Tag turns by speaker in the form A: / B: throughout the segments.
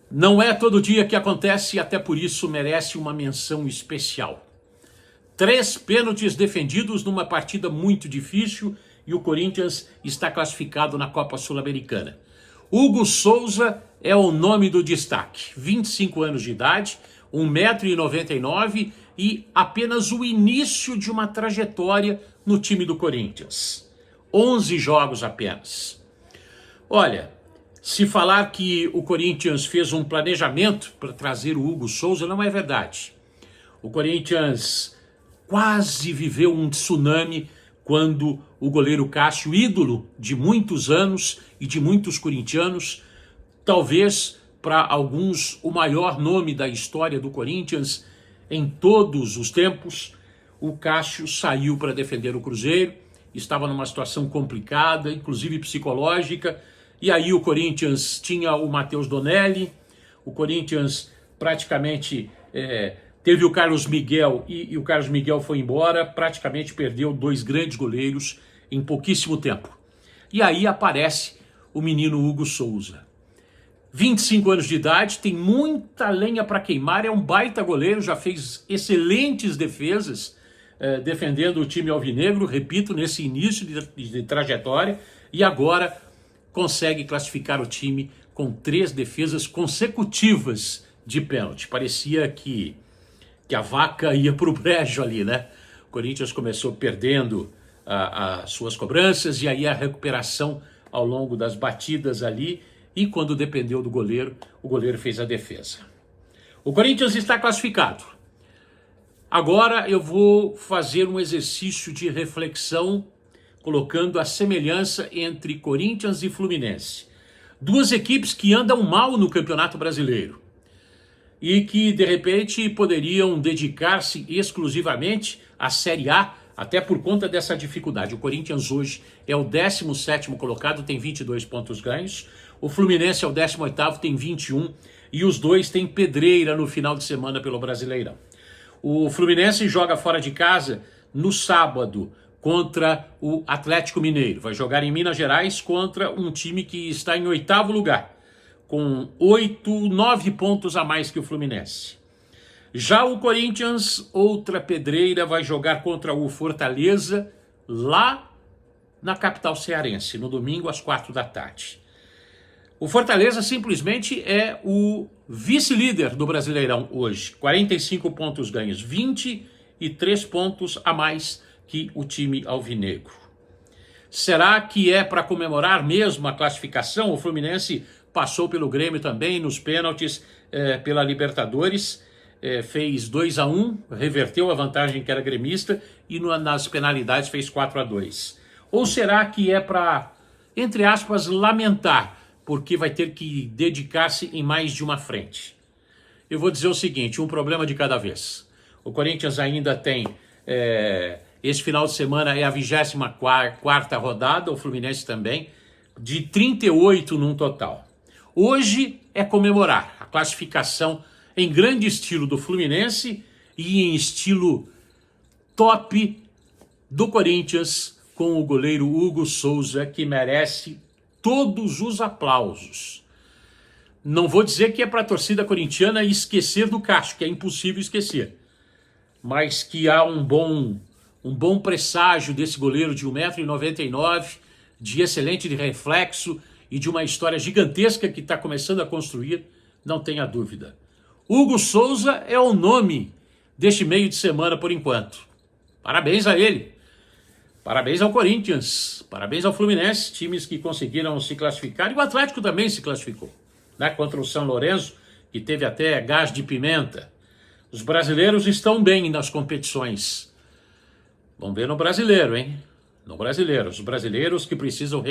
A: Não é todo dia que acontece e até por isso merece uma menção especial. 3 pênaltis defendidos numa partida muito difícil e o Corinthians está classificado na Copa Sul-Americana. Hugo Souza é o nome do destaque. 25 anos de idade, 1,99 m e apenas o início de uma trajetória no time do Corinthians. 11 jogos apenas. Olha, se falar que o Corinthians fez um planejamento para trazer o Hugo Souza, não é verdade. O Corinthians quase viveu um tsunami quando o goleiro Cássio, ídolo de muitos anos e de muitos corintianos, talvez para alguns o maior nome da história do Corinthians em todos os tempos, o Cássio saiu para defender o Cruzeiro, estava numa situação complicada, inclusive psicológica, e aí o Corinthians tinha o Matheus Donelli, o Corinthians praticamente teve o Carlos Miguel e o Carlos Miguel foi embora, praticamente perdeu 2 grandes goleiros em pouquíssimo tempo. E aí aparece o menino Hugo Souza. 25 anos de idade, tem muita lenha para queimar, é um baita goleiro, já fez excelentes defesas defendendo o time alvinegro, repito, nesse início de trajetória, e agora consegue classificar o time com 3 defesas consecutivas de pênalti. Parecia que a vaca ia para o brejo ali, né? O Corinthians começou perdendo as suas cobranças e aí a recuperação ao longo das batidas ali, e quando dependeu do goleiro, o goleiro fez a defesa. O Corinthians está classificado. Agora eu vou fazer um exercício de reflexão colocando a semelhança entre Corinthians e Fluminense. 2 equipes que andam mal no Campeonato Brasileiro e que, de repente, poderiam dedicar-se exclusivamente à Série A, até por conta dessa dificuldade. O Corinthians hoje é o 17º colocado, tem 22 pontos ganhos. O Fluminense é o 18º, tem 21. E os 2 têm pedreira no final de semana pelo Brasileirão. O Fluminense joga fora de casa no sábado contra o Atlético Mineiro. Vai jogar em Minas Gerais contra um time que está em 8º lugar, com 9 pontos a mais que o Fluminense. Já o Corinthians, outra pedreira, vai jogar contra o Fortaleza lá na capital cearense, no domingo às 4 da tarde. O Fortaleza simplesmente é o vice-líder do Brasileirão hoje. 45 pontos ganhos, 23 pontos a mais que o time alvinegro. Será que é para comemorar mesmo a classificação? O Fluminense passou pelo Grêmio também nos pênaltis pela Libertadores, fez 2-1, reverteu a vantagem que era gremista e nas penalidades fez 4-2. Ou será que é para, entre aspas, lamentar, porque vai ter que dedicar-se em mais de uma frente? Eu vou dizer o seguinte, um problema de cada vez. O Corinthians ainda tem, esse final de semana é a 24ª rodada, o Fluminense também, de 38 num total. Hoje é comemorar a classificação em grande estilo do Fluminense e em estilo top do Corinthians, com o goleiro Hugo Souza, que merece todos os aplausos. Não vou dizer que é para a torcida corintiana esquecer do Cássio, que é impossível esquecer, mas que há um bom presságio desse goleiro de 1,99 m, de excelente reflexo e de uma história gigantesca que está começando a construir, não tenha dúvida. Hugo Souza é o nome deste meio de semana por enquanto. Parabéns a ele. Parabéns ao Corinthians, parabéns ao Fluminense, times que conseguiram se classificar, e o Atlético também se classificou, né, contra o São Lourenço, que teve até gás de pimenta. Os brasileiros estão bem nas competições. Vamos ver no Brasileiro, hein? No Brasileiro. Os brasileiros que precisam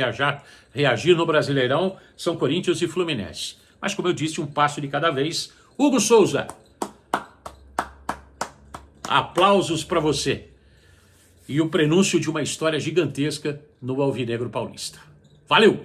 A: reagir no Brasileirão são Corinthians e Fluminense. Mas, como eu disse, um passo de cada vez. Hugo Souza, aplausos para você. E o prenúncio de uma história gigantesca no Alvinegro Paulista. Valeu!